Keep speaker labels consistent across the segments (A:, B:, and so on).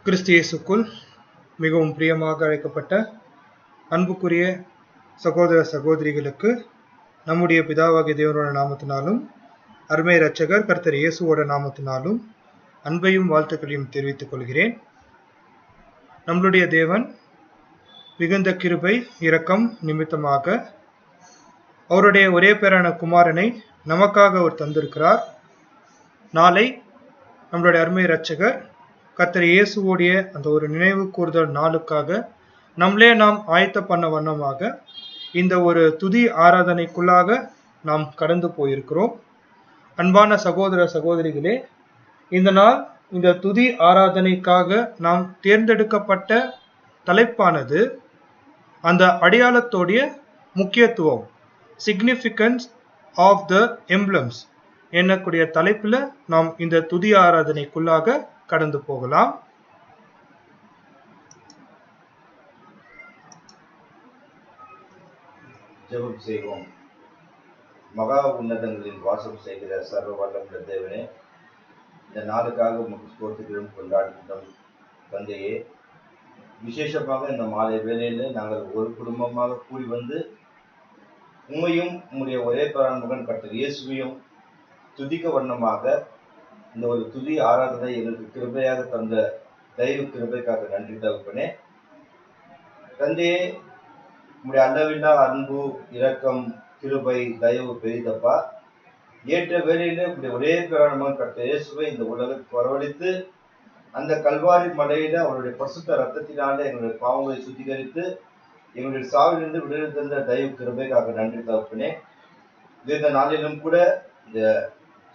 A: கிறிஸ்து இயேசுக்குள் மிகவும் பிரியமாக அழைக்கப்பட்ட அன்புக்குரிய சகோதர சகோதரிகளுக்கு நம்முடைய பிதாவாகிய தேவனோட நாமத்தினாலும் அருமை இரட்சகர் கர்த்தர் இயேசுவோட நாமத்தினாலும் அன்பையும் வாழ்த்துக்களையும் தெரிவித்துக் கொள்கிறேன். நம்மளுடைய தேவன் மிகுந்த கிருபை இரக்கம் நிமித்தமாக அவருடைய ஒரே பேரான குமாரனை நமக்காக அவர் தந்திருக்கிறார். நாளை நம்மளுடைய அருமை இரட்சகர் கர்த்தர் இயேசுவோடைய அந்த ஒரு நினைவு கூறுதல் நாளுக்காக நம்மளே நாம் ஆயத்த பண்ண வண்ணமாக இந்த ஒரு துதி ஆராதனைக்குள்ளாக நாம் கடந்து போயிருக்கிறோம். அன்பான சகோதர சகோதரிகளே, இந்த நாள் இந்த துதி ஆராதனைக்காக நாம் தேர்ந்தெடுக்கப்பட்ட தலைப்பானது அந்த அடையாளத்தோடைய முக்கியத்துவம், சிக்னிஃபிகன்ஸ் ஆஃப் த எம்ப்ளம்ஸ் என்னக்கூடிய தலைப்பில் நாம் இந்த துதி ஆராதனைக்குள்ளாக கடந்து போகலாம்.
B: ஜெபம் செய்வோம். மகா உன்னதங்களில் வாசம் செய்கிற சர்வ வல்லமுள்ள தேவனே, இந்த நாளுக்காக உமக்கு ஸ்தோத்திரம் கொண்டாடுகின்றோம். தந்தையே, விசேஷமாக இந்த மாலை வேளையில நாங்கள் ஒரு குடும்பமாக கூடி வந்து உண்மையும் உம்முடைய ஒரே பேரான மகன் கர்த்தர் இயேசுவையும் துதிக்க வண்ணமாக இந்த ஒரு துதி ஆராதனை எங்களுக்கு கிருபையாக தந்த தெய்வ கிருபைக்காக நன்றி தகப்பனே. தந்தையே, உம்முடைய அளவில்லா அன்பு இரக்கம் கிருபை தயவு பெரிதப்பா. ஏற்ற வேளையில உடைய ஒரே பேரான மகன் கர்த்தர் இயேசுவை இந்த உலகத்துக்கு வரவழைத்து அந்த கல்வாரி மலையில அவருடைய பரிசுத்த ரத்தத்தினால எங்களுடைய பாவங்களை சுத்திகரித்து எங்களுடைய சாவிலிருந்து விடுதலை தந்த தெய்வ கிருபைக்காக நன்றி தகப்பனே. இந்த நாளிலும் கூட இந்த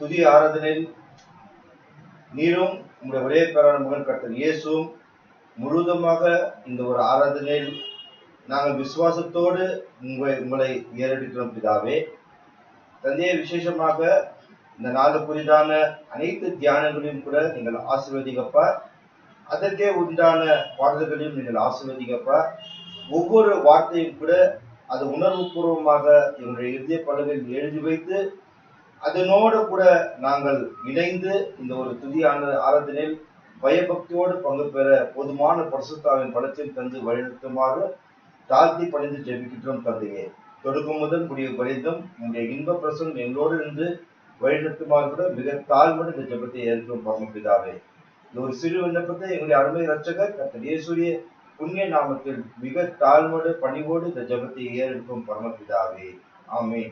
B: துதி ஆராதனையில் நீரும் உங்களுடைய ஒரே பேரான மகன் கர்த்தர் இயேசுவும் முழுவதுமாக இந்த ஒரு ஆராதனையில் நாங்கள் விசுவாசத்தோடு உங்களை ஏறெடுக்கிறோம் பிதாவே. தந்தையே, விசேஷமாக இந்த நாளுக்குரிதான அனைத்து தியானங்களையும் கூட நீங்கள் ஆசீர்வதிங்கப்பா. அதற்கே உண்டான பாடல்களையும் நீங்கள் ஆசீர்வதிங்கப்பா. ஒவ்வொரு வார்த்தையும் கூட அது உணர்வு பூர்வமாக எங்களுடைய இதய பலகையில் எழுதி வைத்து அதனோடு கூட நாங்கள் இணைந்து இந்த ஒரு துதி ஆராதனையில் பயபக்தியோடு பங்கு பெற போதுமான பரிசுத்தாவின் பலத்தையும் தந்து வழிநடத்துமாறு தாழ்த்தி பணிந்து ஜெபிக்கின்றோம். தந்தையே, தொடக்கம் முதல் முடிவு பறிந்தும் உங்களுடைய இன்ப பிரசனம் எங்களோடு இருந்து வழிநடத்துமாறு கூட மிக தாழ்வுடன் இந்த ஜெபத்தை ஏற்கும் பரமபிதாவே. இந்த ஒரு சிறு விண்ணப்பத்தை எங்களுடைய அருமை இரட்சகர் கர்த்தர் இயேசுவின் புண்ணிய நாமத்தில் மிக தாழ்வோடு பணிவோடு இந்த ஜெபத்தை ஏற்கும் பரமபிதாவே. ஆமென்.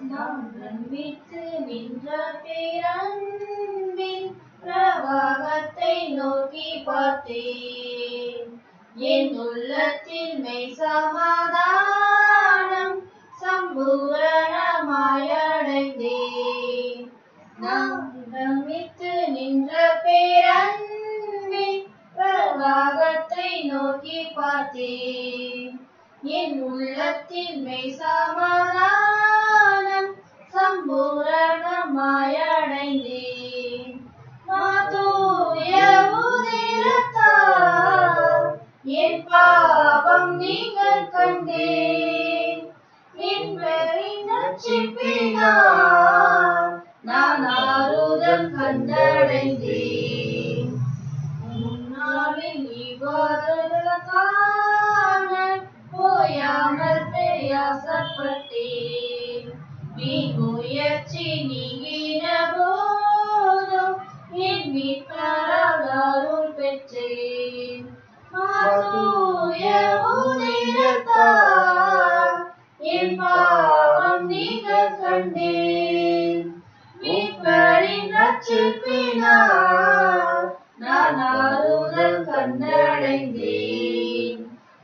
C: நாம் நம்பித்து நின்ற பேரன்பின் பிரவாகத்தை நோக்கி பார்த்தேன். என் உள்ளத்தில் மெய் சமாதானம் சம்பூரணமாய் அடைந்தேன். நாம் நம்பித்து நின்ற பேரன்பின் பிரவாகத்தை நோக்கி பார்த்தேன். என் உள்ளத்தில் மெய் சமாதானம் சம்பூரணமாய் அடைந்தேன். மாதூய உதிரத்தால் என் பாவம் நீங்க கண்டேன். என் பெரின் ரட்சிப்பினால் நான் ஆறுதல் கண்டடைந்தேன். முன்னாளில் இவ்வாறுதற்கான போயாமல் பிரயாசப்பட்டேன். நீ முயற்சி நீங்கின போதும் என் மீட்பரால் அருள் பெற்றேன். மாதூய உதிரத்தால் என் பாவம் நீங்க கண்டேன். மீட்பரின் ரட்சிப்பினால் நான் ஆறுதல் கண்டடைந்தேன்.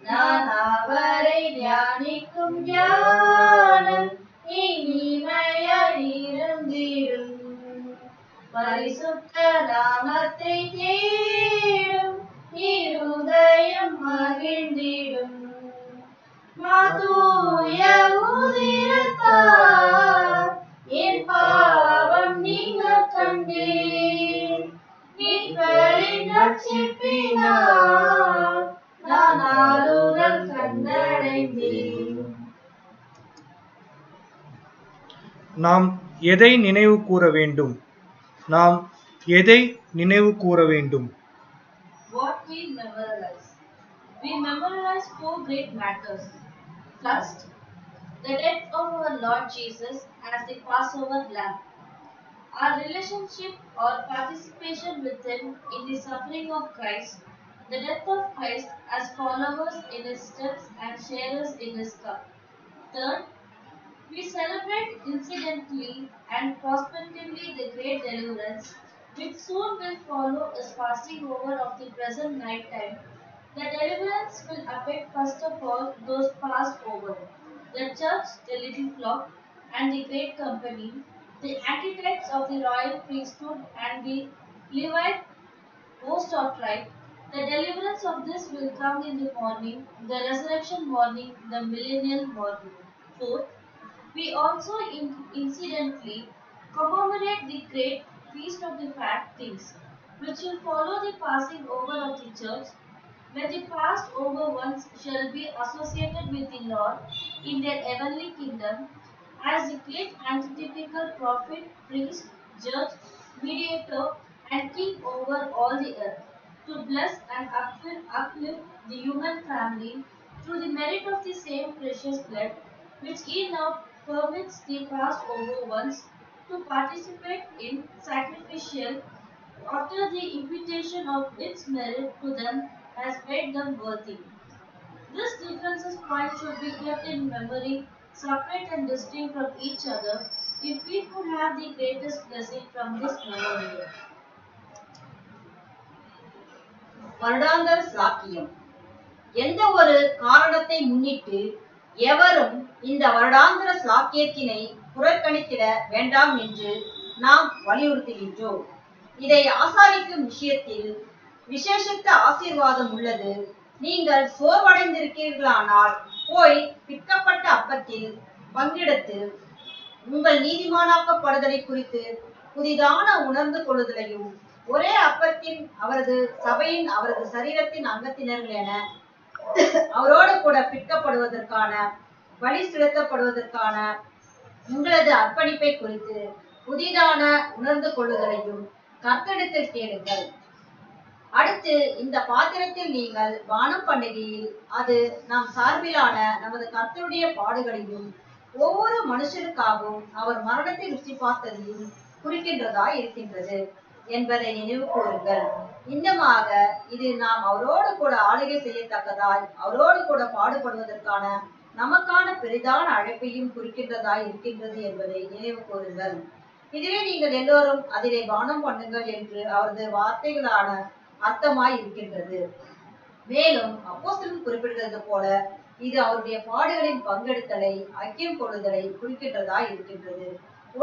C: நான் அவரை தியானிக்கும் ஞானம் இனிமையாய் இருந்திடும். பரிசுத்த நாமத்தை தேடும் இருதயம் மகிழ்ந்திடும். மாதூய உதிரத்தால் என் பாவம் நீங்க கண்டேன். மீட்பரின் ரட்சிப்பினால் நான் ஆறுதல் கண்டடைந்தேன்.
A: நாம் எதை நினைவு கூற வேண்டும்? நாம் எதை நினைவு கூற வேண்டும்?
C: What we memorialize. We memorialize 4 great matters. First, the death of our Lord Jesus as the Passover Lamb. Our relationship or participation with Him in the suffering of Christ, the death of Christ as followers in His steps and sharers in His cup. Third, we celebrate incidentally and prospectively the great deliverance, which soon will follow His passing over of the present night time. The deliverance will affect first of all those passed over, the church, the little flock, and the great company, the antitypes of the royal priesthood and the Levite host of tribe. The deliverance of this will come in the morning, the resurrection morning, the millennial morning. Fourth, we also incidentally commemorate the great feast of the fat things, which will follow the passing over of the church, when the passed over ones shall be associated with the Lord in their heavenly kingdom as the great antitypical prophet, priest, judge, mediator, and king over all the earth, to bless and uplift the human family through the merit of the same precious blood, which He now permits the passed over ones to participate in sacrificial after the imputation of its merit to them has made them worthy. This differences point should be kept in memory, separate and distinct from each other, if we could have the greatest blessing from this memorial.
D: வருடாந்தர சாக்கியம். எந்த ஒரு காரணத்தை முன்னிட்டு எவரும் இந்த வருடாந்திர சாக்கியத்தினை புறக்கணித்திட வேண்டாம் என்று நாம் வலியுறுத்துகின்றோம். இதை ஆசாரிக்கும் விஷயத்தில் விசேஷித்த ஆசீர்வாதம் உள்ளது. நீங்கள் சோர்வடைந்திருக்கிறீர்களானால் போய் பிற்கப்பட்ட அப்பத்தில் பங்கெடுத்து உங்கள் நீதிமானாக்கப்படுதலை குறித்து புதிதான உணர்ந்து கொள்ளுதலையும், ஒரே அப்பத்தின் அவரது சபையின் அவரது சரீரத்தின் அங்கத்தினர்கள் என அவரோடு கூட பிற்கப்படுவதற்கான பலி செலுத்தப்படுவதற்கான உங்களது அர்ப்பணிப்பை குறித்து புதிதான உணர்ந்து கொள்ளுதலையும் கர்த்தரிடத்தில் கேளுங்கள். அடுத்து, இந்த பாத்திரத்தில் நீங்கள் பானம் பண்ணுகையில் அது நம் சார்பிலான நமது கர்த்தருடைய பாடுகளையும் ஒவ்வொரு மனுஷருக்காகவும் அவர் மரணத்தை ருசி பார்த்ததையும் குறிக்கின்றதாய் இருக்கின்றது என்பதை நினைவு கூறுங்கள். இன்னமாக இது நாம் அவரோடு கூட ஆளுகை செய்யத்தக்கதாய் அவரோடு கூட பாடுபடுவதற்கான நமக்கான பெரிதான அழைப்பையும் குறிக்கின்றதாய் இருக்கின்றது என்பதை நினைவு கூறுங்கள். இதுவே நீங்கள் எல்லோரும் அதிலே பானம் பண்ணுங்கள் என்று அவரது வார்த்தைகளான அர்த்தமாய் இருக்கின்றது. மேலும் அப்போஸ்தலன் குறிப்பிடுகிறது போல இது அவருடைய பாடுகளின் பங்கெடுத்தலை ஐக்கியம் கொள்ளுதலை குறிக்கின்றதாய் இருக்கின்றது.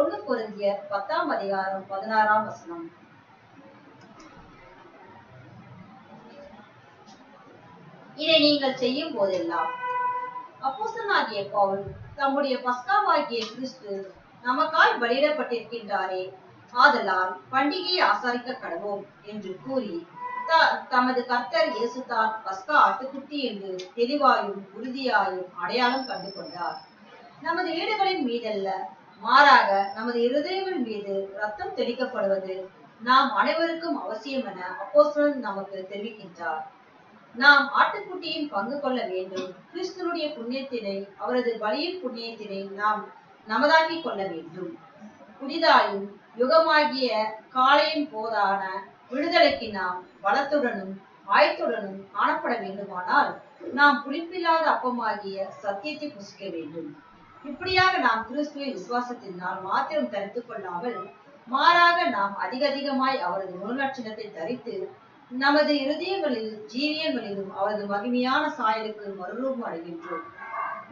D: 1 கொரிந்தியர் 10ஆம் அதிகாரம் 16ஆம் வசனம். இதை நீங்கள் செய்யும் போதெல்லாம் அப்போஸ்தலனாகிய பவுல் தம்முடைய பஸ்காவாகிய கிறிஸ்து நமக்காய் பலியிடப்பட்டிருக்கின்றாரே, ஆதலால் பண்டிகையை ஆசாரிக்க கடவோம் என்று கூறி தமது கர்த்தர் இயேசுதான் பஸ்கா ஆட்டுக்குட்டி என்று தெளிவாயும் உறுதியாயும் அடையாளம் கண்டு கொண்டார். நமது வீடுகளின் மீதல்ல, மாறாக நமது இருதயங்கள் மீது ரத்தம் தெளிக்கப்படுவது நாம் அனைவருக்கும் அவசியம் என அப்போஸ்தலன் நமக்கு தெரிவிக்கின்றார். நாம் ஆட்டுக்குட்டியின் பங்கு கொள்ள வேண்டும். கிறிஸ்துவனுடைய புண்ணியத்தினை, அவரது பலியின் புண்ணியத்தினை நாம் நமதாக்கிக் கொள்ள வேண்டும். புதிதாயும் யுகமாகிய காலையின் போதான விடுதலைக்கு நாம் பலத்துடனும் ஆயத்துடனும் காணப்பட வேண்டுமானால் நாம் புளிப்பில்லாத அப்பமாகிய சத்தியத்தை புசிக்க வேண்டும். இப்படியாக நாம் கிறிஸ்துவை விசுவாசத்தினால் மாத்திரம் தரித்துக் கொள்ளாமல், மாறாக நாம் அதிகமாய் அவரது முழுநட்சணத்தை தரித்து நமது இருதயங்களில் ஜீவியங்களிலும் அவரது மகிமையான சாயலுக்கு மறுரூபம் அடைகின்றோம்.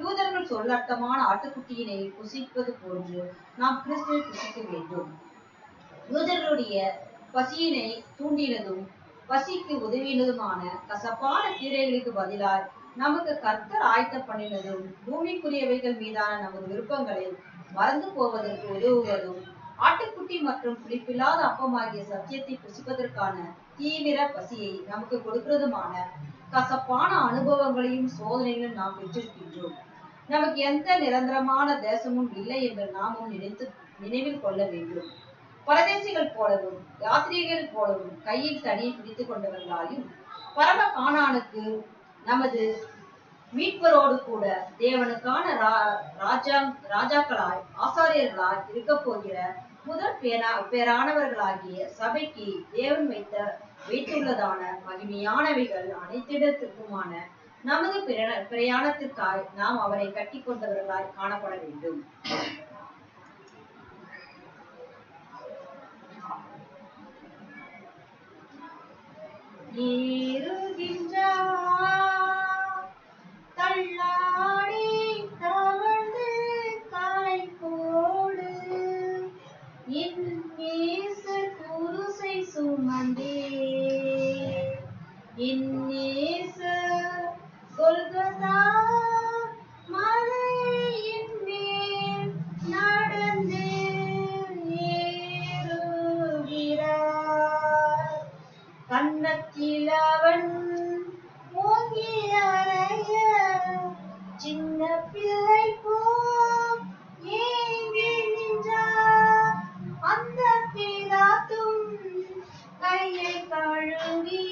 D: யூதர்கள் சொல்லர்த்தமான ஆட்டுக்குட்டியினை புசிப்பது போன்று நாம் கிறிஸ்துவை புசிக்க வேண்டும். யூதர்களுடைய பசியினை தூண்டினதும் பசிக்கு உதவினதுமான கசப்பான கீரைகளுக்கு பதிலாய் நமக்கு கர்த்தர் ஆயத்த பண்ணினதும் பூமிக்குரியவைகள் மீதான நமது விருப்பங்களை மறந்து போவதற்கு உதவுவதும் ஆட்டுக்குட்டி மற்றும் புளிப்பில்லாத அப்பமாகிய சத்தியத்தை புசிப்பதற்கான தீவிர பசியை நமக்கு கொடுக்கிறதுமான கசப்பான அனுபவங்களையும் சோதனைகளும் நாம் பெற்றிருக்கின்றோம். நமக்கு எந்த நிரந்தரமான தேசமும் இல்லை என்று நாமும் நினைவில் கொள்ள வேண்டும். பரதேசிகள் போலவும் யாத்திரிகள் போலவும் கையில் தடியை பிடித்துக் கொண்டவர்களாயும் பரம கானானுக்கு நமது மீட்பரோடு கூட தேவனுக்கான ராஜாக்களாய் ஆசாரியர்களாய் இருக்க போகிற முதல் பேரானவர்களாகிய சபைக்கு தேவன் வைத்துள்ளதான மகிமையானவைகள் அனைத்திடத்திற்குமான நமது பிரயாணத்திற்காய் நாம் அவரை கட்டி கொண்டவர்களாய் காணப்பட வேண்டும். தள்ளாடி தவழ்ந்து காய் போடு இன்னேசர் குருசை சுமந்தே இன்னேசர் கொல்கத்தா மலையின் மேல் நடந்து ஏறுகிறார். கன்னத்தில் அவன் ஓங்கி அறைய சின்ன பிள்ளை போல் ஏங்கி நின்றார். அந்த பிலாத்தும் கையை கழுவி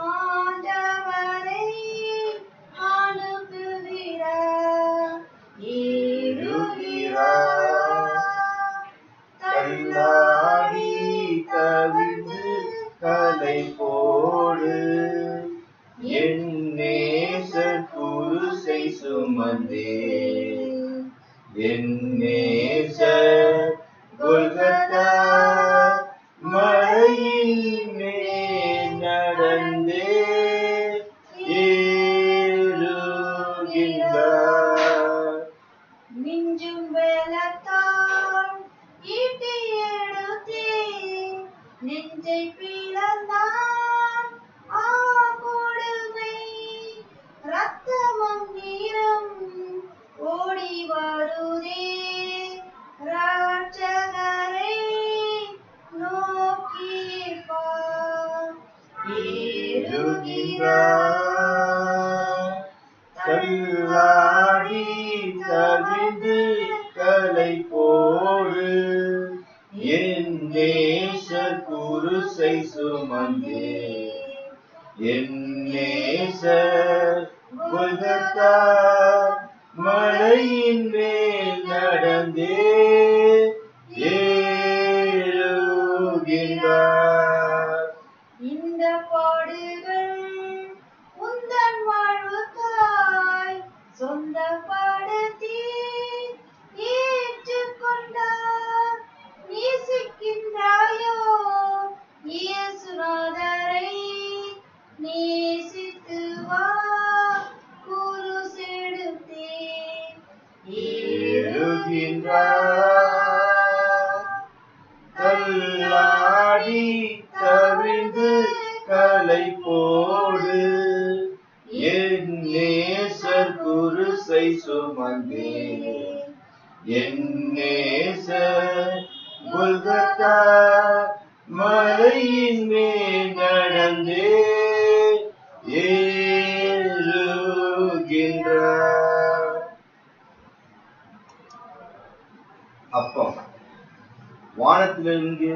D: ஆண்டவரை அனுப்புகிறார். ஏறுகிறார்
B: தள்ளாடி தவிழ்ந்து கலை போடு என் நேசர் குருசை சுமந்தே என் நேசர் கொல்கத்தா மலையின் மேல் நடந்தே ஏறுகின்றார்.
D: மிஞ்சும் வெள்ளத்தால் ஈட்டி எடுத்தே நெஞ்சை பிளந்தான் கொடுமை ரத்தமும் நீரும் ஓடி வருதே ராட்சகரை நோக்கி
B: ஏறுகிறார் தள்ளாடி தவிழ்ந்து கலை போடு என் நேசர் குருசை சுமந்தே என் நேசர் கொல்கத்தா மலையின் மேல் நடந்தே ஏறுகின்றார்.
D: இந்த பாடுகள் உந்தன் வாழ்வுக்காய் சொந்தப்படுத்தி ஏற்றுக்கொண்டார். நேசிக்கின்றாயோ இயேசுநாதரை நேசித்து வா குருசெடுத்தே
B: ஏறுகின்றார் தள்ளாடி தவிழ்ந்து கலை போடு என் நேசர் குருசை சுமந்தே என் நேசர் கொல்கத்தா மலையின் மேல் நடந்தே ஏறுகின்றார். அப்பம் வானத்திலிருந்து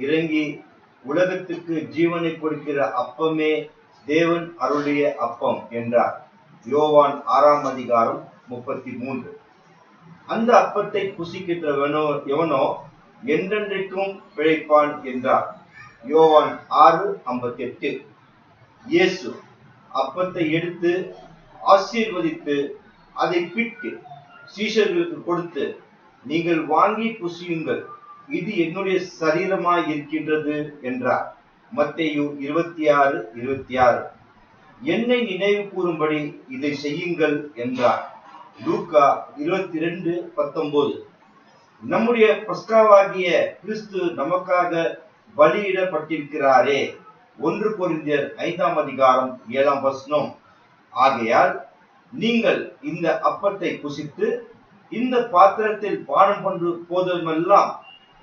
B: இறங்கி உலகத்துக்கு ஜீவனை கொடுக்கிற அப்பமே தேவன் அருளிய அப்பம் என்றார். யோவான் 6:33. அந்த அப்பத்தை புசிக்கின்றவனோ எவனோ என்றென்றைக்கும் பிழைப்பான் என்றார். யோவான் 6:58. இயேசு அப்பத்தை எடுத்து ஆசீர்வதித்து அதை பிட்டு சீஷர்களுக்கு கொடுத்து, நீங்கள் வாங்கி புசியுங்கள், இது என்னுடைய சரீரமாய் இருக்கின்றது என்றார். மத்தேயு 26:26. என்னை நினைவு கூறும்படி இதை செய்யுங்கள் என்றார். லூக்கா 22:19. நம்முடைய பஸ்காவாகிய கிறிஸ்து நமக்காக பலியிடப்பட்டிருக்கிறாரே. 1 கொரிந்தியர் 5:7. ஆகையால் நீங்கள் இந்த அப்பத்தை புசித்து இந்த பாத்திரத்தில் பானம் கொண்டு போதுமெல்லாம்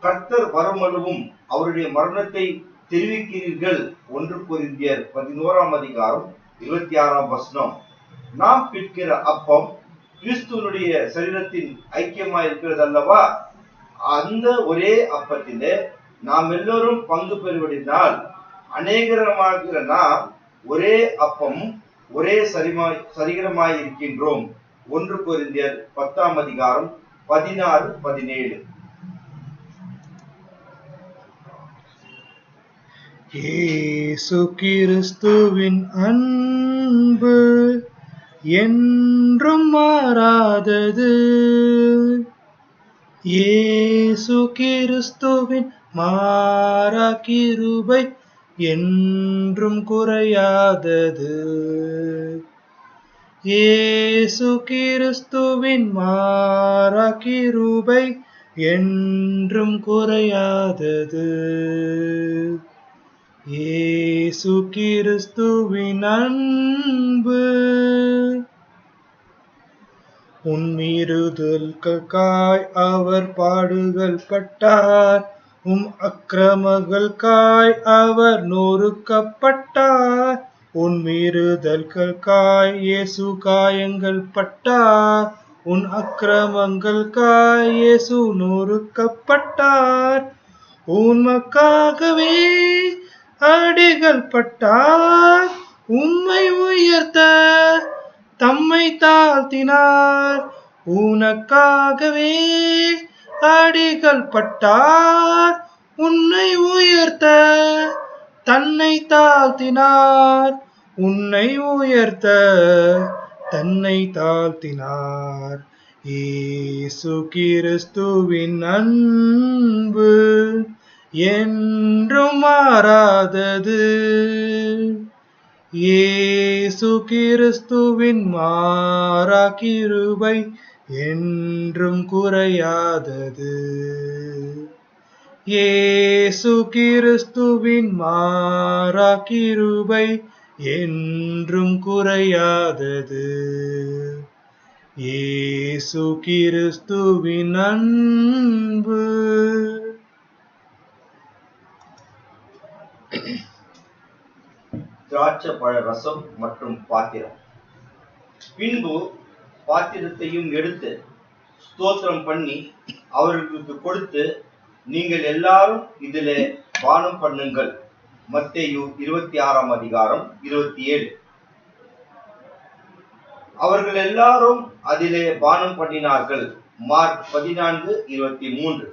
B: கர்த்தர் வருமளவும் அவருடைய மரணத்தை தெரிவிக்கிறீர்கள். 1 கொரிந்தியர் 11:26. நாம் பிற்கிற அப்பம் கிறிஸ்துவனுடைய சரீரத்தின் ஐக்கியமாய் இருக்கிறது அல்லவா? அந்த ஒரே அப்பத்திலே நாம் எல்லோரும் பங்கு பெறுவதினால் அநேகரமாகிற நாம் ஒரே அப்பம் ஒரே சரீரமாய் இருக்கின்றோம். 1 கொரிந்தியர் 10:16-17.
A: இயேசு கிறிஸ்துவின் அன்பு என்றும் மாறாதது. இயேசு கிறிஸ்துவின் மாறா கிருபை என்றும் குறையாதது. இயேசு கிறிஸ்துவின் மாறா கிருபை என்றும் குறையாதது. இயேசு கிறிஸ்துவின் அன்பு உன்மீறுதல்களுக்காய் அவர் பாடுகள் பட்டார், அக்கிரமங்களுக்காய் அவர் நொறுக்கப்பட்டார். உன்மீறுதல்களுக்காய் இயேசு காயங்கள் பட்டார், உன் அக்கிரமங்களுக்காய் இயேசு நொறுக்கப்பட்டார். உமக்காகவே அடிகள் பட்டார், உம்மை உயர்த்த தம்மை தாழ்த்தினார். உனக்காகவே அடிகள் பட்டார், உன்னை உயர்த்த தன்னை தாழ்த்தினார். உன்னை உயர்த்த தன்னை தாழ்த்தினார். இயேசு கிறிஸ்துவின் அன்பு என்றும் மாறாதது. இயேசு கிறிஸ்துவின் மாறா கிருபை என்றும் குறையாதது. இயேசு கிறிஸ்துவின் மாறா கிருபை என்றும் குறையாதது. இயேசு கிறிஸ்துவின் அன்பு.
B: திராட்சை பழ ரசம் மற்றும் பாத்திரம். பின்பு பாத்திரத்தையும் எடுத்து ஸ்தோத்திரம் பண்ணி அவர்களுக்கு கொடுத்து, நீங்கள் எல்லாரும் இதிலே பானம் பண்ணுங்கள். மத்தேயு 26:27. அவர்கள் எல்லாரும் அதிலே பானம் பண்ணினார்கள். மார்க் 14:23.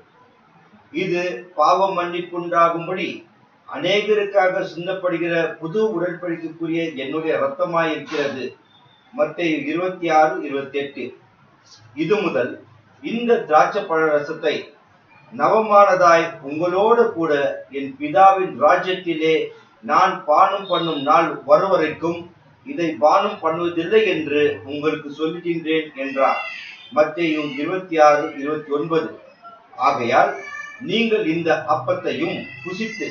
B: இது பாவ மன்னிப்புண்டாகும்படி அநேகருக்காக சிந்தப்படுகிற புது உடன்படிக்கைக்குரிய என்னுடைய இரத்தமாயிருக்கிறது. மத்தேயு 26:28. இது முதல் இந்த திராட்சை பழ ரசத்தை நவமானதாய் உங்களோடு கூட என் பிதாவின் ராஜ்யத்திலே நான் பானம் பண்ணும் நாள் வருவரைக்கும் இதை பானம் பண்ணுவதில்லை என்று உங்களுக்கு சொல்லுகின்றேன் என்றார். மத்தேயு 26:29. ஆகையால் நீங்கள் இந்த அப்பத்தையும் புசித்து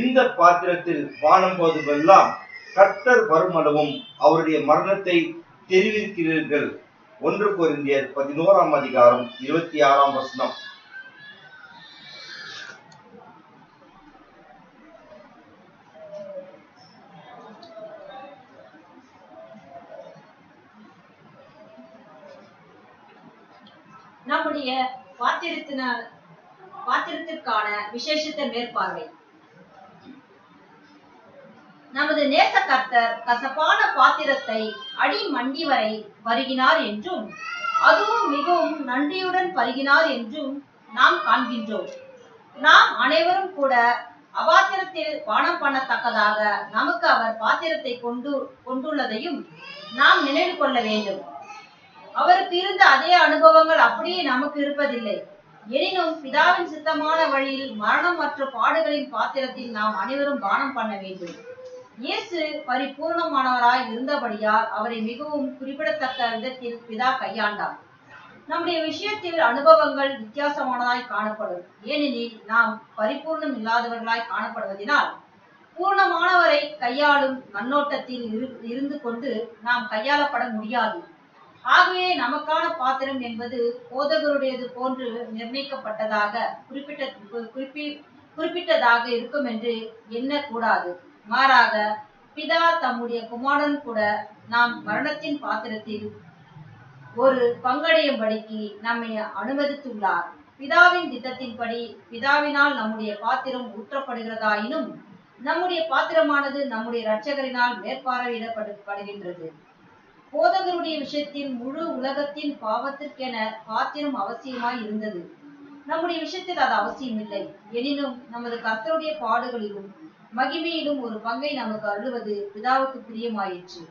B: இந்த பாத்திரத்தில் பானம் போதுமெல்லாம் கர்த்தர் வருமளவும் அவருடைய மரணத்தை தெரிவிக்கிறீர்கள். 1 கொரிந்தியர் 11:26.
D: நம்முடைய பாத்திரத்திற்கான விசேஷத்தை மேற்பார்வை. நமது நேச கர்த்தர் கசப்பான பாத்திரத்தை அடி மண்டி வரை பருகினார் என்றும், அதுவும் மிகவும் நன்றியுடன் பருகினார் என்றும் நாம் காண்கின்றோம். நாம் அனைவரும் கூட அபாத்திரத்தில் பானம் பண்ணத்தக்கதாக நமக்கு அவர் பாத்திரத்தை கொண்டுள்ளதையும் நாம் நினைவு கொள்ள வேண்டும். அவருக்கு இருந்த அதே அனுபவங்கள் அப்படியே நமக்கு இருப்பதில்லை. எனினும் பிதாவின் சித்தமான வழியில் மரணம் மற்றும் பாடுகளின் பாத்திரத்தில் நாம் அனைவரும் பானம் பண்ண வேண்டும். இயேசு பரிபூர்ணமானவராய் இருந்தபடியால் அவரை மிகவும் குறிப்பிடத்தக்க விதத்தில் பிதா கையாண்டார். நம்முடைய விஷயத்தில் அனுபவங்கள் வித்தியாசமானதாய் காணப்படும். ஏனெனில் நாம் பரிபூர்ணம் இல்லாதவர்களாய் காணப்படுவதனால் பூர்ணமானவரை கையாளும் கண்ணோட்டத்தில் இருந்து கொண்டு நாம் கையாளப்பட முடியாது. ஆகவே நமக்கான பாத்திரம் என்பது போதகருடையது போன்று நிர்ணயிக்கப்பட்டதாக குறிப்பிட்டதாக இருக்கும் என்று எண்ணக்கூடாது. மாறாக பிதா தம்முடைய குமாரன் கூட நாம் மரணத்தின் பாத்திரத்தில் ஒரு பங்கடையும்படிக்கு நம்மை அனுமதித்துள்ளார். பிதாவின் திட்டத்தின்படி பிதாவினால் நம்முடைய பாத்திரம் ஊற்றப்படுகிறதாயினும் நம்முடைய பாத்திரமானது நம்முடைய இரட்சகரினால் மேற்பார்வையிடப்படுகின்றது. போதகருடைய விஷயத்தில் முழு உலகத்தின் பாவத்திற்கென பாத்திரம் அவசியமாய் இருந்தது. நம்முடைய விஷயத்தில் அது அவசியமில்லை. எனினும் நமது கர்த்தருடைய பாடுகளிலும் மகிமையிலும் ஒரு பங்கை நமக்கு அருளுவது பிதாவுக்கு பிரியமாயிற்று.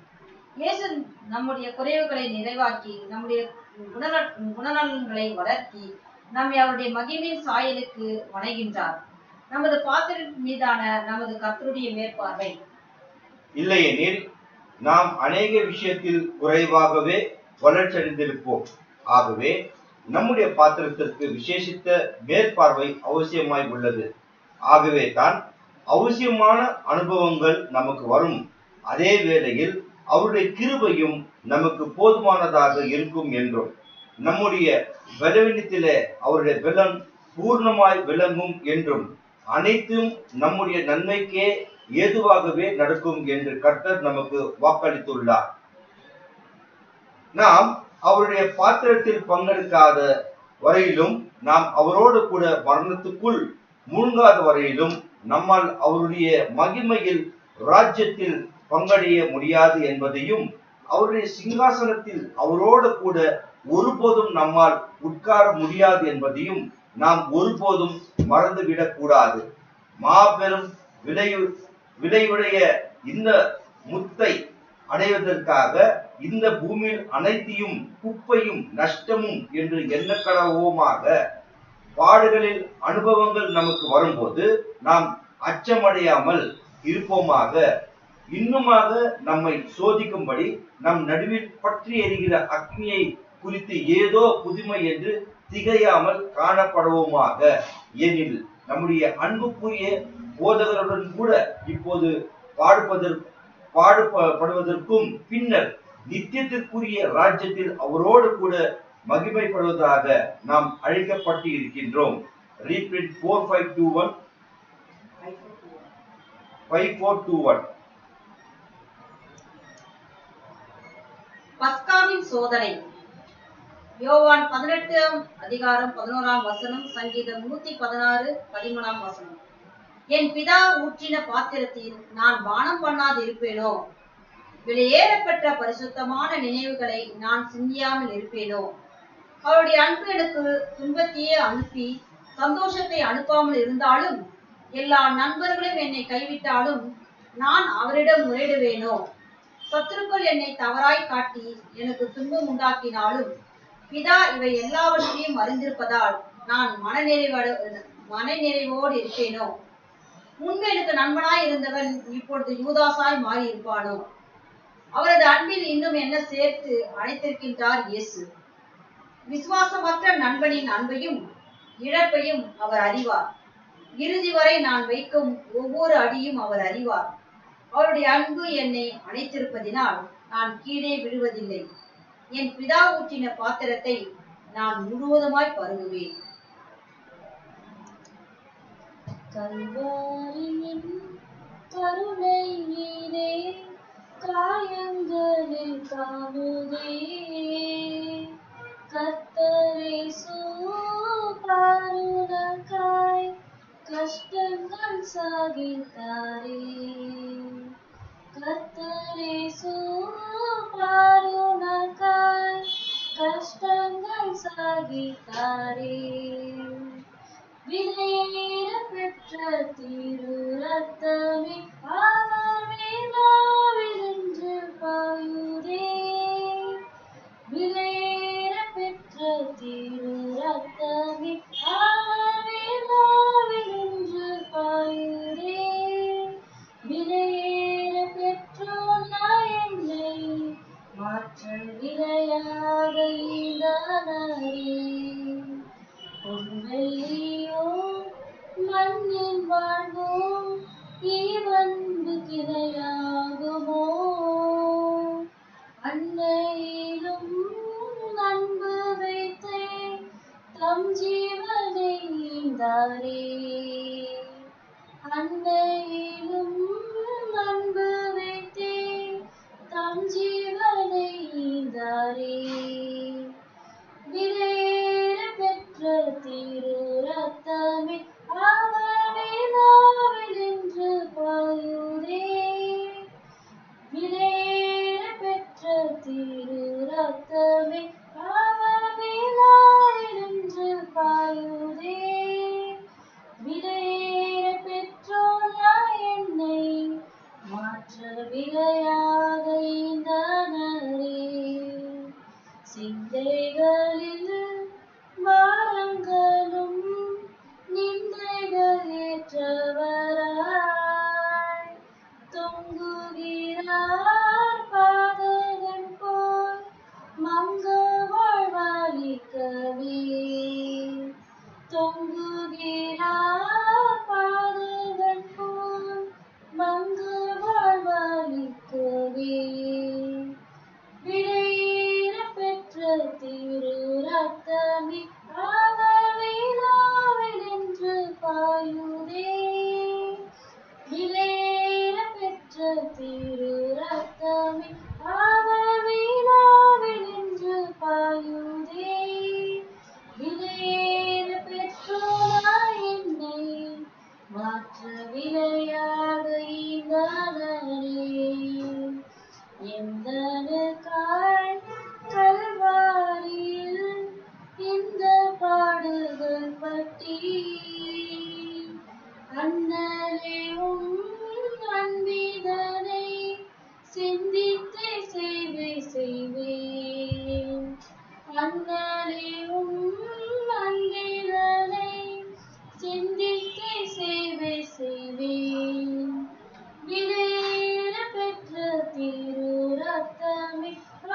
D: இயேசு நம்முடைய குறைவுகளை நிறைவாக்கி நம்முடைய குணநலன்களை வளர்த்தி நம்மை அவருடைய மகிமையின் சாயலுக்கு வணைகின்றார். நமது பாத்திரத்தின் மீதான நமது கர்த்தருடைய மேற்பார்வை
B: இல்லையெனில் நாம் அநேக விஷயத்தில் குறைவாகவே வளர்ச்சியடைந்திருப்போம். ஆகவே நம்முடைய பாத்திரத்திற்கு விசேஷித்த மேற்பார்வை அவசியமாய் உள்ளது. ஆகவே தான் அவசியமான அனுபவங்கள் நமக்கு வரும். அதே வேளையில் அவருடைய கிருபையும் நமக்கு போதுமானதாக இருக்கும் என்றும், நம்முடைய பலவீனத்திலே அவருடைய பலன் பூர்ணமாய் விளங்கும் என்றும், அனைத்தும் நம்முடைய நன்மைக்கே ஏதுவாகவே நடக்கும் என்று கர்த்தர் நமக்கு வாக்களித்துள்ளார். நாம் அவருடைய பாத்திரத்தில் பங்கெடுக்காத வரையிலும், நாம் அவரோடு கூட மரணத்துக்குள் மூழ்காத வரையிலும் நம்மால் அவருடைய மகிமையில் ராஜ்யத்தில் பங்கடைய முடியாது என்பதையும், அவருடைய சிங்காசனத்தில் அவரோடு கூட ஒருபோதும் நம்மால் உட்கார முடியாது என்பதையும் நாம் ஒருபோதும் மறந்துவிடக் கூடாது. மாபெரும் விலையுடைய இந்த முத்தை அடைவதற்காக இந்த பூமியில் அனைத்தையும் குப்பையும் நஷ்டமும் என்று எண்ணக்கடவோமாக பாடுகளில் அனுபவங்கள் நமக்கு வரும்போது நாம் அச்சமடையாமல் இருப்போமாக. இன்னுமாக நம்மை சோதிக்கும்படி நம் நடுவில் பற்றி எரிகிற அக்னியை குறித்து ஏதோ புதுமை என்று திகையாமல் காணப்படுவோமாக. ஏனில் நம்முடைய அன்புக்குரிய போதகருடன் கூட இப்போது பாடுபடுவதற்கும் பின்னர் நித்தியத்திற்குரிய ராஜ்யத்தில் அவரோடு கூட மகிமைப்படுவதாக நாம் அழைக்கப்பட்டு இருக்கின்றோம். ரீப்ரிண்ட் 5421
D: பஸ்காவின் சோதனை. யோவான் 18:11 சங்கீதம் 116:13. என் பிதா ஊற்றின பாத்திரத்தில் நான் பானம் பண்ணாது இருப்பேனோ? விலையேறப்பெற்ற பரிசுத்தமான நினைவுகளை நான் சிந்தியாமல் இருப்பேனோ? அவருடைய அன்பு எனக்கு துன்பத்தையே அனுப்பி சந்தோஷத்தை அனுப்பாமல் இருந்தாலும், எல்லா நண்பர்களும் என்னை கைவிட்டாலும் நான் அவரிடம் முறையிடுவேனோ? சத்துருக்கள் என்னை தவறாய் காட்டி எனக்கு துன்பம் உண்டாக்கினாலும் பிதா இவை எல்லாவற்றையும் அறிந்திருப்பதால் நான் மனநிறைவோடு இருப்பேனோ? முன்பு எனக்கு நண்பனாய் இருந்தவன் இப்பொழுது யூதாசாய் மாறி இருப்பானோ? அவரது அன்பில் இன்னும் என்ன சேர்த்து அழைத்திருக்கின்றார் இயேசு. விசுவாசமற்ற நண்பனின் அன்பையும் இழப்பையும் அவர் அறிவார். இறுதி வரை நான் வைக்கும் ஒவ்வொரு அடியும் அவர் அறிவார். அவருடைய அன்பு என்னை அணைத்திருப்பதினால் நான் கீழே விழுவதில்லை. என் பிதா ஊற்றின பாத்திரத்தை நான் முழுவதுமாய் பருகுவேன்.
C: கல்வாரியின் கருணை நீரே காயங்களில் காணுதே. கர்த்தரே பாருனக்காய் கஷ்டங்கள் சாகித்தாரே. கர்த்தரே பாருனக்காய் கஷ்டங்கள் சாகித்தாரே. விலையேற பெற்ற திரு ரத்தமே அவர் வேளாவிலின்று பாயுதே. விலையேற பெற்ற திரு ரத்தமே அவர் வேளாவிலின்று பாயுதே. விலையேற பெற்றோனாய் என்னை மாற்ற விலையாக ஈந்தானே. பொன்வெள்ளியோ மண்ணின் வாழ்வோ இவன்பு கிளையாகுமோ? அன்னையிலும் அன்பு வைத்தே தம் ஜீவனை ஈந்தாரே. அன்னையிலும் அன்பு வைத்தே தம் ஜீவனை ஈந்தாரே. விலையேற பெற்ற திரு விலையேற பெற்ற திரு ரத்தமே அவர் விழாவினின்று பாயுதே. விலையேற பெற்றோராய் என்னை மாற்ற விலையாக ஈந்தானே. எந்தனுக்காய் கல்வாரியில் இந்த பாடுகள் பற்றி அண்ணலே அன்பிதனை சிந்தித்தே சேவை செய்வேன். அண்ணலே அன்பிதனை சிந்தித்தே சேவை செய்வேன். விலையேற பெற்ற திரு ரத்தமே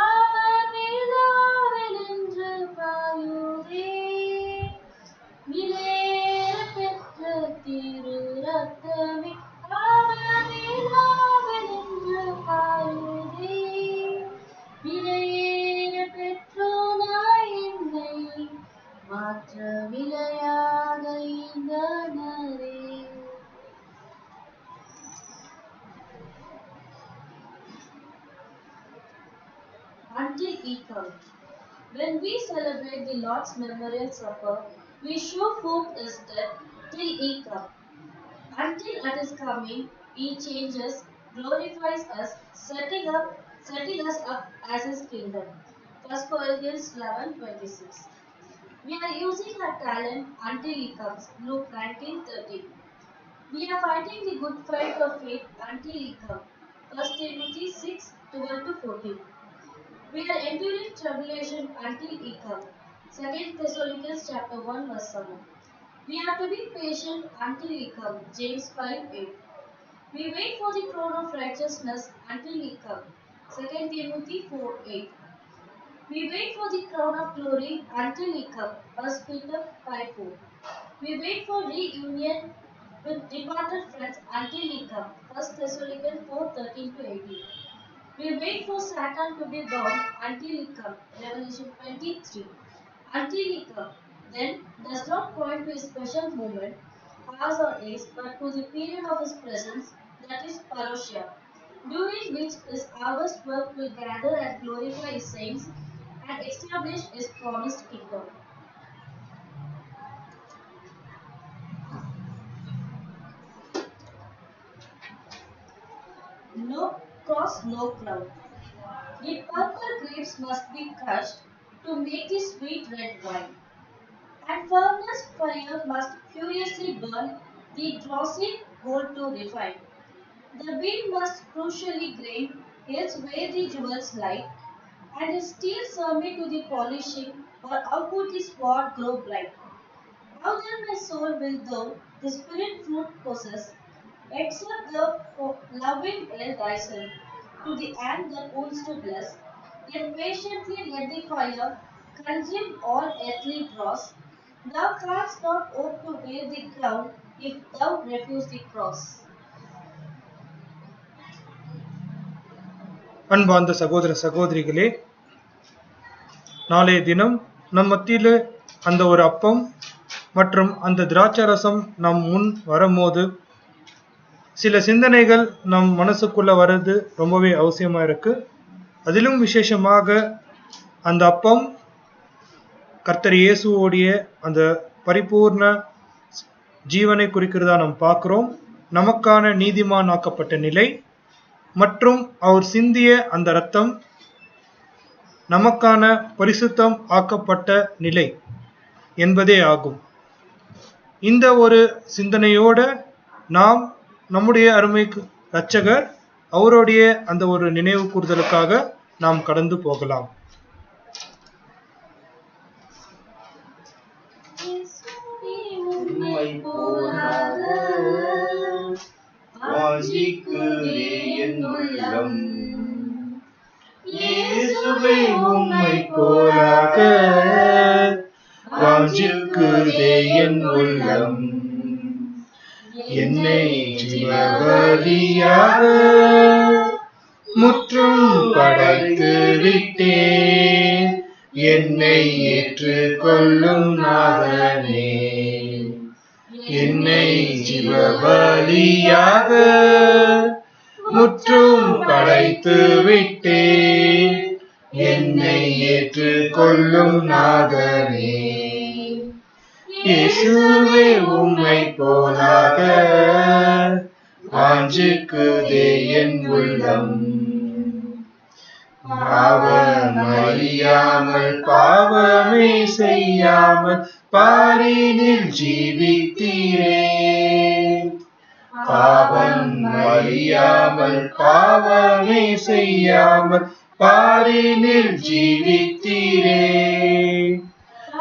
C: அவர் விழாவினின்று பாயுதே. விலையேற பெற்ற திரு ரத்தமே அவர் விழாவினின்று பாயுதே. விலையேற பெற்றோனாய் என்னை மாற்ற விலையாக ஈந்தானே. Until He comes. When we celebrate the Lord's Memorial Supper, we show forth His death till He comes. Until at His coming, He changes, glorifies us, setting us up as His kingdom. 1 Corinthians 11:26. We are using our talent until He comes. Luke 19:13. We are fighting the good fight of faith until He comes. 1 Timothy 6:12-14. We are enduring tribulation until He comes. 2 Thessalonians chapter 1 verse 7. We are to be patient until He comes. James 5:8. We wait for the throne of righteousness until He comes. 2 Timothy 4:8. We wait for the crown of glory until He comes. 1 Peter 5:4. We wait for reunion with departed friends until He comes. 1 Thessalonians 4:13-18. We wait for Satan to be bound until He comes. Revelation 23. Until He comes, then does not point to a special moment, hours or days, but to the period of His presence, that is parousia, during which His harvest work will gather and glorify His saints and establish His promised kingdom. No cross, no crown. The purple grapes must be crushed to make the sweet red wine, and furnace fire must furiously burn the drossy gold to refine. The wheat must crucially grind, else where the jewels lie, and the steel sermon to the polishing, or how could the sword glow bright? How then my soul will thou the spirit fruit possess, except thou for loving hell thyself to the hand that owns to bless, then patiently let the fire consume all earthly dross. Thou canst not hope to bear the crown if thou refuse the cross.
A: அன்பார்ந்த சகோதர சகோதரிகளே, நாளைய தினம் நம் மத்தியில் அந்த ஒரு அப்பம் மற்றும் அந்த திராட்சரசம் நம் முன் வரும்போது சில சிந்தனைகள் நம் மனசுக்குள்ள வர்றது ரொம்பவே அவசியமா இருக்கு. அதிலும் விசேஷமாக அந்த அப்பம் கர்த்தர் இயேசுவோடைய அந்த பரிபூர்ண ஜீவனை குறிக்கிறதா நாம் பார்க்கிறோம். நமக்கான நீதிமான் ஆக்கப்பட்ட நிலை மற்றும் அவர் சிந்திய அந்த இரத்தம் நமக்கான பரிசுத்தம் ஆக்கப்பட்ட நிலை என்பதே ஆகும். இந்த ஒரு சிந்தனையோட நாம் நம்முடைய அருமை இரட்சகர் அவருடைய அந்த ஒரு நினைவு கூறுதலுக்காக நாம் கடந்து போகலாம்.
B: இயேசுவே உம்மை போலாக வாஞ்சிக்குதே என் உள்ளம், என்னை ஜீவபலியாக முற்றும் படைத்து விட்டேன், என்னை ஏற்றுக்கொள்ளும் நாதனே.
A: என்னை ஜீவ பலியாக முற்றும் படைத்து விட்டேன். என்னை ஏற்றுக்கொள்ளும் நாதனே, இயேசுவே உம்மை போலாக வாஞ்சிக்குதே என் உள்ளம். பாவம் அறியாமல் பாவமே செய்யாமல் பாரினில் ஜீவித்தீரே. பாவம் அறியாமல் பாவமே செய்யாமல் பாரினில் ஜீவித்தீரே.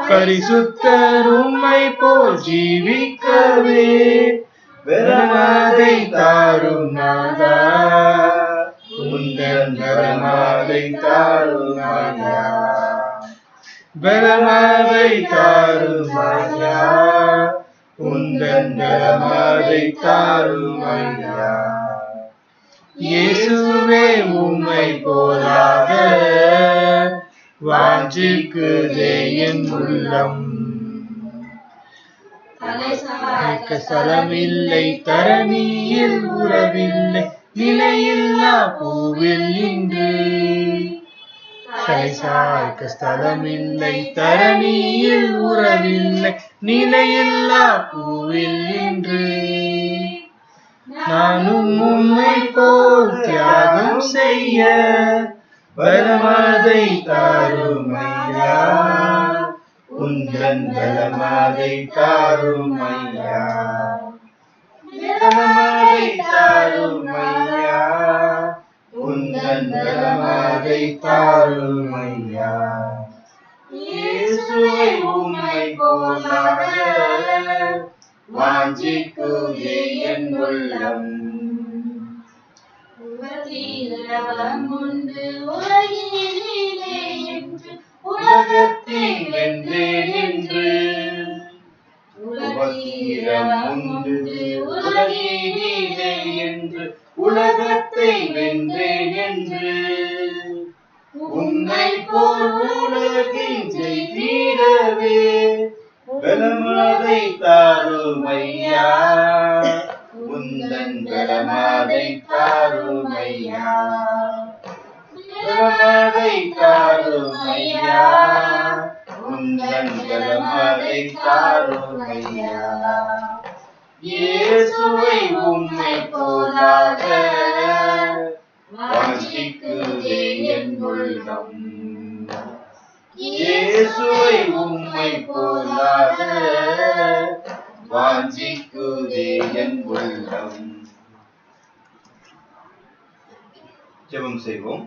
A: பரிசுத்தர் உம்மை போல் ஜீவிக்கவே வரமதை தாரும் நாதா. உந்தன் வரமதை தாரும் நாதா. வரமதை தாரும் நாதா. உந்தன் வரமதை தாரும் நாதா. இயேசுவே உம்மை போலாக வாஞ்சிக்குதே என் உள்ளம். ஸ்தலமில்லை தரணியில் உறவில்லை நிலையில்லா பூவில் நின்று. தலைசாய்க்க ஸ்தலமில்லை தரணியில் உறவில்லை நிலையில்லா பூவில் நின்று. நானும் உம்மை போல் தியாகம் செய்ய பலமதை தாருமையா. உந்தன் பலமதை தாருமையா. பலமதை தாருமையா. உந்தன் பலமதை தாருமையா. இயேசுவை உம்மை போலாக வாஞ்சிக்குதே என் உள்ளம்.
C: உண்டு உலகினிலே என்று
A: உலகத்தை வென்றேன் என்று. உண்டு உலகினிலே என்று உலகத்தை வென்றேன் என்று. உம்மை போல் உலகில் ஜெயித்திடவே பலமதை தாருமையா. உந்தன் பலமதை தாருமையா. பலமதை தாருமையா. உந்தன் பலமதை தாருமையா. இயேசுவை உம்மை போலாக வாஞ்சிக்குதே என் உள்ளம். இயேசுவை உம்மை போலாக வாஞ்சிக்குதே என் உள்ளம்.
B: ஜெபம் செய்வோம்.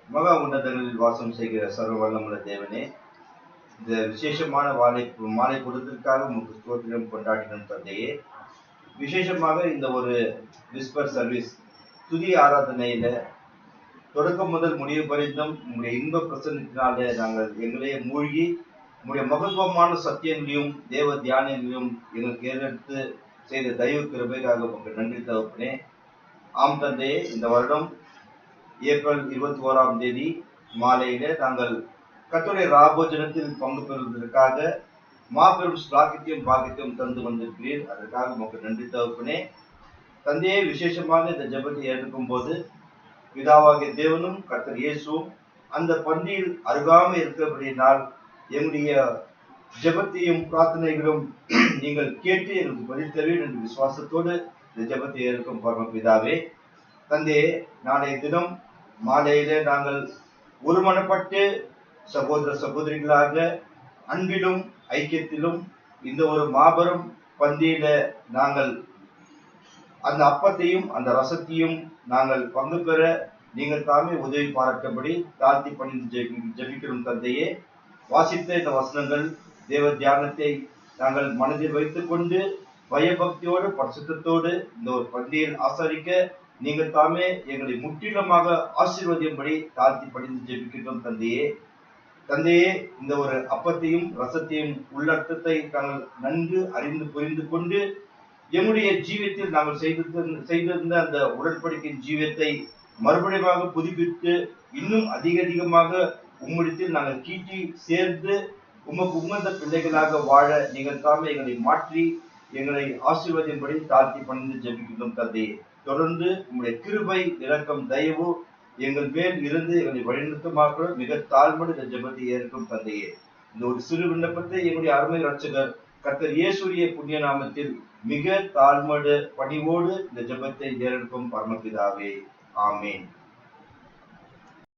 B: மகா உன்னதங்களில் வாசம் செய்கிற சர்வ வல்லமுள்ள தேவனே, இந்த விசேஷமான மாலை பொழுதுக்காக உங்களுக்கு ஸ்தோத்திரம் கொண்டாடினோம் தந்தையே. விசேஷமாக இந்த ஒரு விஸ்பர் சர்வீஸ் துதி ஆராதனையில தொடக்கம் முதல் முடிவு பரிந்தும் உங்களுடைய இன்ப பிரசன்னத்தினாலே நாங்கள் எங்களையே மூழ்கி உங்களுடைய மகத்துவமான சத்தியங்களையும் தேவ தியானங்களையும் எங்களுக்கு ஏறெடுத்து செய்த தயவு கிருபைக்காக உங்களுக்கு நன்றி தகப்பனே. ஆம் தந்தையே, இந்த வருடம் ஏப்ரல் 21 மாலையில நாங்கள் கர்த்தருடைய ராபோஜனத்தில் பங்கு பெறுவதற்காக மாபெரும் பாக்கியத்தையும் தந்து வந்திருக்கிறீர். அதற்காக உங்களுக்கு நன்றி தகப்பனே. தந்தையே, விசேஷமாக இந்த ஜெபத்தை எடுக்கும் போது பிதாவாகிய தேவனும் கர்த்தர் இயேசுவும் அந்த பந்தியில் அருகாமல் இருக்கிறபடியினால் எங்களுடைய ஜெபத்தையும் பிரார்த்தனைகளும் நீங்கள் கேட்டு எங்களுக்கு பதில் தருவீர் என்ற விசுவாசத்தோடு இந்த ஜெபத்தை எடுக்கும் பரமபிதாவே. தந்தையே, நாளைய தினம் மாலையில நாங்கள் ஒருமனப்பட்டு சகோதர சகோதரிகளாக அன்பிலும் ஐக்கியத்திலும் இந்த ஒரு மாபெரும் பந்தியில நாங்கள் அந்த அப்பத்தையும் அந்த ரசத்தையும் நாங்கள் பங்கு பெற நீங்கள் தாமே உதவி பாராட்டபடி தாழ்த்தி பணிந்து ஜெபிக்கிறோம் தந்தையே. வாசித்த இந்த வசனங்கள் தேவ தியானத்தை நாங்கள் மனதில் வைத்துக் கொண்டு பயபக்தியோடு பரிசுத்தத்தோடு இந்த ஒரு பந்தியில் ஆசரிக்க நீங்கள் தாமே எங்களை முற்றிலுமாக ஆசீர்வதியும்படி தாழ்த்தி பணிந்து ஜெபிக்கிறோம் தந்தையே. தந்தையே, இந்த ஒரு அப்பத்தையும் ரசத்தையும் உள்ளர்த்தத்தை நாங்கள் நன்கு அறிந்து புரிந்து கொண்டு எம்முடைய ஜீவியத்தில் நாங்கள் செய்திருந்த அந்த உடன்படிக்கையின் ஜீவியத்தை மறுபடியும் புதுப்பித்து இன்னும் அதிகமாக உம்மிடத்தில் நாங்கள் கீட்டி சேர்ந்து உமக்கு உகந்த பிள்ளைகளாக வாழ நீங்கள் தாமே எங்களை மாற்றி எங்களை ஆசீர்வதின்படி தாழ்த்தி பணிந்து ஜெபிக்கின்றோம் தந்தையே. தொடர்ந்து உங்களுடைய கிருபை, இரக்கம், தயவு எங்கள் மேல் இருந்து எங்களை வழிநடத்துமாக்க மிக தாழ்மையோடு இந்த ஜெபத்தை ஏற்கும் தந்தையே. இந்த ஒரு சிறு விண்ணப்பத்தை எங்களுடைய அருமை ரட்சகர் கர்த்தர் இயேசுவின் புண்ணிய நாமத்தில் மிக தாழ்மையோடு பணிவோடு இந்த ஜெபத்தை ஏற்கும் பரமபிதாவே. ஆமென்.